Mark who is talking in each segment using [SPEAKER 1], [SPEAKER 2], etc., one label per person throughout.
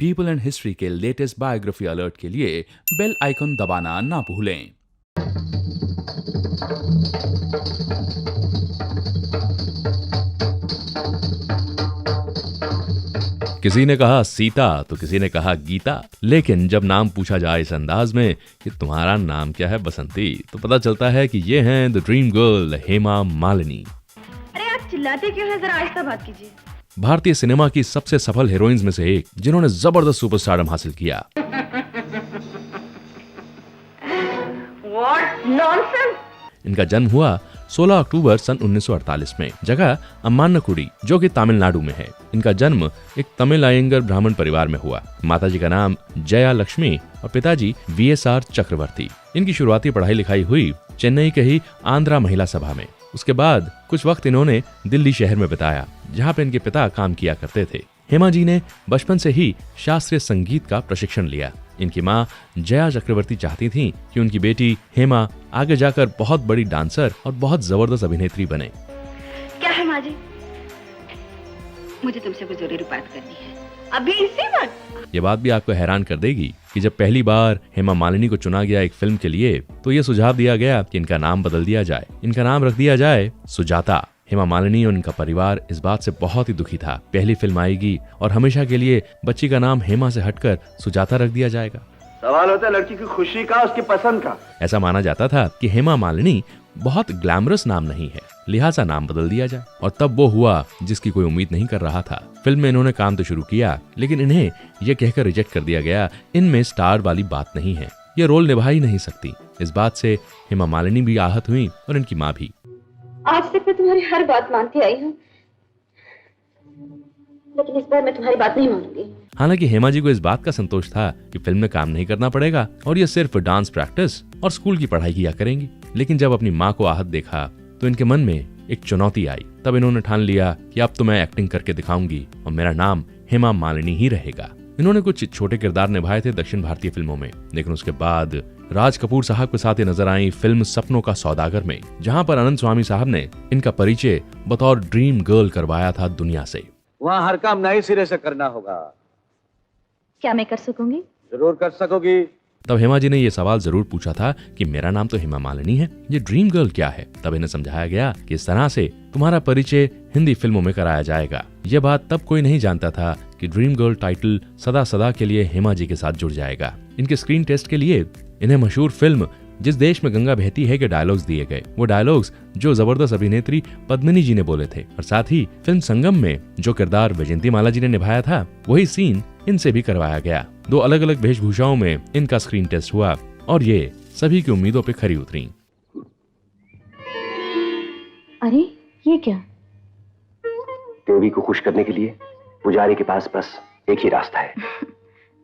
[SPEAKER 1] People and history के latest biography alert के लिए बेल आइकन दबाना ना भूलें। किसी ने कहा सीता तो किसी ने कहा गीता, लेकिन जब नाम पूछा जाए इस अंदाज में कि तुम्हारा नाम क्या है बसंती, तो पता चलता है कि ये हैं the dream girl Hema Malini.
[SPEAKER 2] अरे आप चिल्लाते क्यों हैं, जरा आहिस्ता बात कीजिए।
[SPEAKER 1] भारतीय सिनेमा की सबसे सफल हीरोइंस में से एक, जिन्होंने जबरदस्त सुपरस्टारडम हासिल किया।
[SPEAKER 2] What nonsense!
[SPEAKER 1] इनका जन्म हुआ 16 अक्टूबर सन 1948 में, जगह अम्मान्नकुडी, जो कि तमिलनाडु में है। इनका जन्म एक तमिल अयंगर ब्राह्मण परिवार में हुआ। माताजी का नाम जया लक्ष्मी और पिताजी VSR चक्रवर्ती। इनकी शुरुआती पढ़ाई लिखाई हुई चेन्नई के ही आंध्रा महिला सभा में। उसके बाद कुछ वक्त इन्होंने दिल्ली शहर में बिताया, जहाँ पे इनके पिता काम किया करते थे। हेमा जी ने बचपन से ही शास्त्रीय संगीत का प्रशिक्षण लिया। इनकी माँ जया चक्रवर्ती चाहती थीं कि उनकी बेटी हेमा आगे जाकर बहुत बड़ी डांसर और बहुत जबरदस्त अभिनेत्री बने।
[SPEAKER 2] क्या है माँ जी? मुझे तुमसे कुछ जरूरी बात करनी है, अभी इसी वक्त।
[SPEAKER 1] ये बात भी आपको हैरान कर देगी कि जब पहली बार हेमा मालिनी को चुना गया एक फिल्म के लिए, तो ये सुझाव दिया गया कि इनका नाम बदल दिया जाए, इनका नाम रख दिया जाए सुजाता। हेमा मालिनी और इनका परिवार इस बात से बहुत ही दुखी था। पहली फिल्म आएगी और हमेशा के लिए बच्ची का नाम हेमा से हटकर सुजाता रख दिया जाएगा।
[SPEAKER 3] सवाल होता है लड़की की खुशी का, उसकी पसंद का।
[SPEAKER 1] ऐसा माना जाता था कि हेमा मालिनी बहुत ग्लैमरस नाम नहीं है, लिहाजा नाम बदल दिया जाए। और तब वो हुआ जिसकी कोई उम्मीद नहीं कर रहा था। फिल्म में इन्होंने काम तो शुरू किया, लेकिन इन्हें यह कहकर रिजेक्ट कर दिया गया, इनमें स्टार वाली बात नहीं है, ये रोल निभा ही नहीं सकती। इस बात से हेमा मालिनी भी आहत हुई और इनकी माँ भी।
[SPEAKER 2] आज तक मैं तुम्हारी हर बात मानती आई हूँ, लेकिन इस बार मैं तुम्हारी बात नहीं मानूंगी।
[SPEAKER 1] हालांकि हेमा जी को इस बात का संतोष था कि फिल्म में काम नहीं करना पड़ेगा और ये सिर्फ डांस प्रैक्टिस और स्कूल की पढ़ाई किया करेंगी। लेकिन जब अपनी माँ को आहत देखा तो इनके मन में एक चुनौती आई। तब इन्होंने ठान लिया कि अब तो मैं एक्टिंग करके दिखाऊंगी और मेरा नाम हेमा मालिनी ही रहेगा। इन्होंने कुछ छोटे किरदार निभाए थे दक्षिण भारतीय फिल्मों में, लेकिन उसके बाद राज कपूर साहब के साथ ये नजर आई फिल्म सपनों का सौदागर में, जहां पर अनंत स्वामी साहब ने इनका परिचय बतौर ड्रीम गर्ल करवाया था दुनिया से।
[SPEAKER 3] वहाँ हर काम नए सिरे से करना होगा।
[SPEAKER 2] क्या मैं कर सकूंगी?
[SPEAKER 3] जरूर कर सकोगी।
[SPEAKER 1] तब हेमा जी ने ये सवाल जरूर पूछा था कि मेरा नाम तो हेमा मालिनी है, ये ड्रीम गर्ल क्या है। तब इन्हें समझाया गया कि इस तरह से तुम्हारा परिचय हिंदी फिल्मों में कराया जाएगा। ये बात तब कोई नहीं जानता था कि ड्रीम गर्ल टाइटल सदा सदा के लिए हेमा जी के साथ जुड़ जाएगा। इनके स्क्रीन टेस्ट के लिए इन्हें मशहूर फिल्म जिस देश में गंगा बहती है के डायलॉग्स दिए गए। वो डायलॉग्स जो जबरदस्त अभिनेत्री पद्मिनी जी ने बोले थे, और साथ ही फिल्म संगम में जो किरदार वैजयंती माला जी ने निभाया था, वही सीन इनसे भी करवाया गया। 2 अलग अलग वेशभूषाओं में इनका स्क्रीन टेस्ट हुआ और ये सभी की उम्मीदों पे खरी उतरी।
[SPEAKER 2] अरे ये क्या?
[SPEAKER 4] देवी को खुश करने के लिए पुजारी के पास बस एक ही रास्ता है।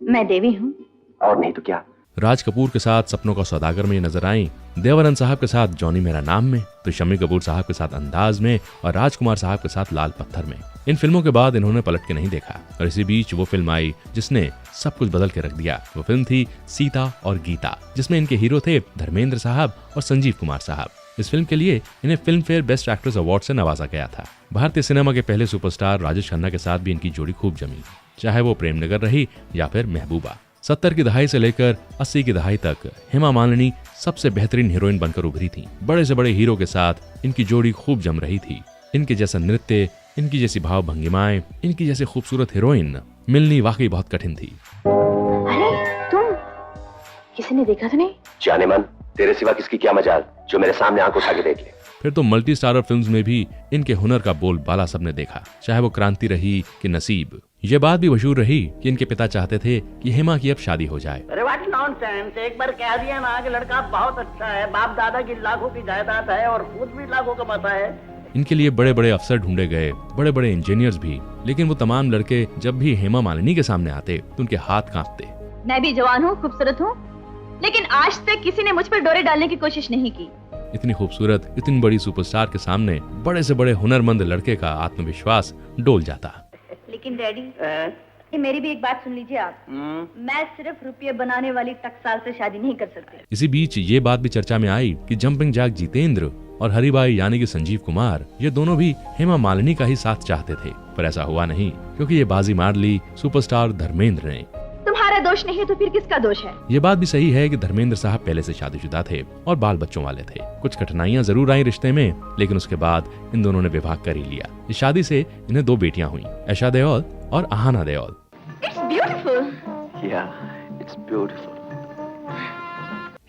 [SPEAKER 2] मैं देवी हूँ।
[SPEAKER 4] और नहीं तो क्या।
[SPEAKER 1] राज कपूर के साथ सपनों का सौदागर में नजर आई, देवानंद साहब के साथ जॉनी मेरा नाम में, तो शम्मी कपूर साहब के साथ अंदाज में और राजकुमार साहब के साथ लाल पत्थर में। इन फिल्मों के बाद इन्होंने पलट के नहीं देखा और इसी बीच वो फिल्म आई जिसने सब कुछ बदल के रख दिया। वो फिल्म थी सीता और गीता, जिसमें इनके हीरो थे धर्मेंद्र साहब और संजीव कुमार साहब। इस फिल्म के लिए इन्हें film fair best actress award से नवाजा गया था। भारतीय सिनेमा के पहले सुपरस्टार राजेश खन्ना के साथ भी इनकी जोड़ी खूब जमी, चाहे वो प्रेमनगर रही या फिर महबूबा। 70 की दहाई से लेकर 80 की दहाई तक हेमा मालिनी सबसे बेहतरीन हीरोइन बनकर उभरी थी। बड़े से बड़े हीरो के साथ इनकी जोड़ी खूब जम रही थी। इनके जैसा नृत्य, इनकी जैसी भाव भंगिमाएं, इनकी जैसी खूबसूरत हीरोइन मिलनी वाकई बहुत कठिन थी।
[SPEAKER 2] अरे तुम, किसी ने देखा तो नहीं?
[SPEAKER 4] जाने मन, तेरे सिवा किसकी क्या मजाल जो मेरे सामने आंख उठा के देख ले।
[SPEAKER 1] फिर तो मल्टी स्टारर फिल्म्स में भी इनके हुनर का बोलबाला सबने देखा, चाहे वो क्रांति रही कि नसीब। ये बात भी मशहूर रही कि इनके पिता चाहते थे कि हेमा की अब शादी हो जाए।
[SPEAKER 5] अरे व्हाट नॉनसेंस, एक बार कह दिया ना कि लड़का बहुत अच्छा है, बाप दादा की लाखों की जायदाद है और खुद भी लाखों कमाता है।
[SPEAKER 1] इनके लिए बड़े बड़े अफसर ढूंढे गए, बड़े बड़े इंजीनियर्स भी, लेकिन वो तमाम लड़के जब भी हेमा मालिनी के सामने आते तो उनके हाथ कांपते।
[SPEAKER 2] मैं भी जवान हूँ, खूबसूरत हूँ, लेकिन आज तक किसी ने मुझ पर डोरे डालने की कोशिश नहीं की।
[SPEAKER 1] इतनी खूबसूरत, इतनी बड़ी सुपरस्टार के सामने बड़े से बड़े हुनरमंद लड़के का आत्मविश्वास डोल जाता।
[SPEAKER 2] लेकिन डैडी, मेरी भी एक बात सुन लीजिए आप। मैं सिर्फ रुपये बनाने वाली टकसाल से शादी नहीं कर सकती।
[SPEAKER 1] इसी बीच ये बात भी चर्चा में आई कि जंपिंग जैक जितेंद्र और हरिबाई यानी कि संजीव कुमार, ये दोनों भी हेमा मालिनी का ही साथ चाहते थे, पर ऐसा हुआ नहीं क्योंकि ये बाजी मार ली सुपरस्टार धर्मेंद्र ने।
[SPEAKER 2] तुम्हारा दोष नहीं तो फिर किसका दोष है?
[SPEAKER 1] ये बात भी सही है कि धर्मेंद्र साहब पहले से शादीशुदा थे और बाल बच्चों वाले थे। कुछ कठिनाइयां जरूर आई रिश्ते में, लेकिन उसके बाद इन दोनों ने विवाह कर ही लिया। इस शादी से इन्हें 2 बेटियां हुई, ऐशा देओल और Aahana Deol.
[SPEAKER 2] It's beautiful.
[SPEAKER 4] Yeah, it's beautiful.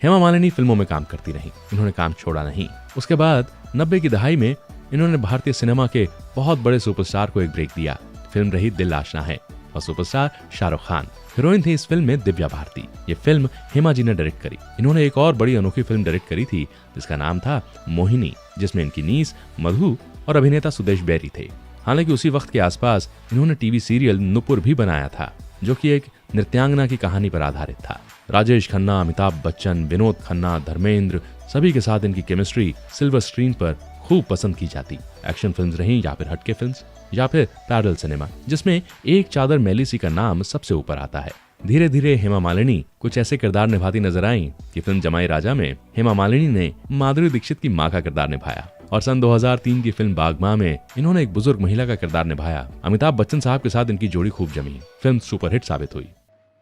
[SPEAKER 1] Hema Malini फिल्मों में काम करती रहीं, इन्होंने काम छोड़ा नहीं। उसके बाद 90 की दहाई में इन्होंने भारतीय सिनेमा के बहुत बड़े सुपरस्टार को एक ब्रेक दिया। फिल्म रही दिल आशना है और सुपरस्टार शाहरुख खान। हीरोइन थी इस फिल्म में दिव्या भारती। ये फिल्म हेमा जी ने डायरेक्ट करी। इन्होंने एक और बड़ी अनोखी फिल्म डायरेक्ट करी थी जिसका नाम था मोहिनी, जिसमें इनकी नीस मधु और अभिनेता सुदेश बैरी थे। हालांकि उसी वक्त के आसपास इन्होंने टीवी सीरियल नुपुर भी बनाया था, जो कि एक नृत्यांगना की कहानी पर आधारित था। राजेश खन्ना, अमिताभ बच्चन, विनोद खन्ना, धर्मेंद्र, सभी के साथ इनकी केमिस्ट्री सिल्वर स्क्रीन पर खूब पसंद की जाती। एक्शन फिल्म्स रहीं या फिर हटके फिल्म्स या फिर पैरेलल सिनेमा, जिसमें एक चादर मैली सी का नाम सबसे ऊपर आता है। धीरे धीरे हेमा मालिनी कुछ ऐसे किरदार निभाती नजर आईं कि फिल्म जमाई राजा में हेमा मालिनी ने माधुरी दीक्षित की मां का किरदार निभाया और सन 2003 की फिल्म बागमां में इन्होंने एक बुजुर्ग महिला का किरदार निभाया। अमिताभ बच्चन साहब के साथ इनकी जोड़ी खूब जमी। फिल्म सुपरहिट साबित हुई।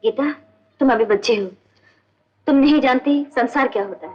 [SPEAKER 2] गीता, तुम अभी बच्चे हो, तुम नहीं जानती संसार क्या होता है,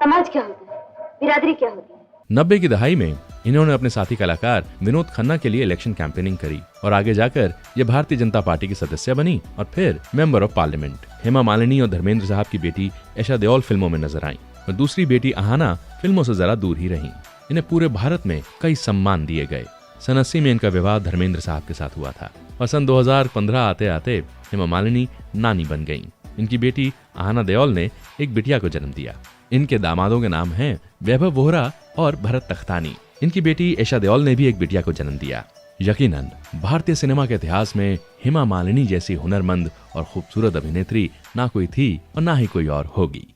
[SPEAKER 2] समाज क्या होता है, बिरादरी क्या होती है।
[SPEAKER 1] 90 की दहाई में इन्होंने अपने साथी कलाकार विनोद खन्ना के लिए इलेक्शन कैंपेनिंग करी और आगे जाकर ये भारतीय जनता पार्टी की सदस्य बनी और फिर member of parliament. Hema Malini और धर्मेंद्र साहब की बेटी ऐशा देओल फिल्मों में नजर आई और दूसरी बेटी आहाना फिल्मों से जरा दूर ही रही। इन्हें पूरे भारत में कई सम्मान दिए गए। सन 80 में इनका विवाह धर्मेंद्र साहब के साथ हुआ था और सन 2015 आते आते हेमा मालिनी नानी बन गईं। इनकी बेटी आहाना देओल ने एक बिटिया को जन्म दिया। इनके दामादों के नाम हैं वैभव वोहरा और भरत तख्तानी। इनकी बेटी ऐशा देओल ने भी एक बिटिया को जन्म दिया। यकीनन भारतीय सिनेमा के इतिहास में हेमा मालिनी जैसी हुनरमंद और खूबसूरत अभिनेत्री ना कोई थी और ना ही कोई और होगी।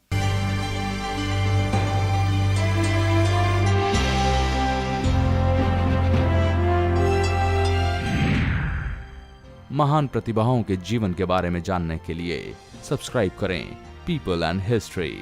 [SPEAKER 6] महान प्रतिभाओं के जीवन के बारे में जानने के लिए सब्सक्राइब करें पीपल एंड हिस्ट्री।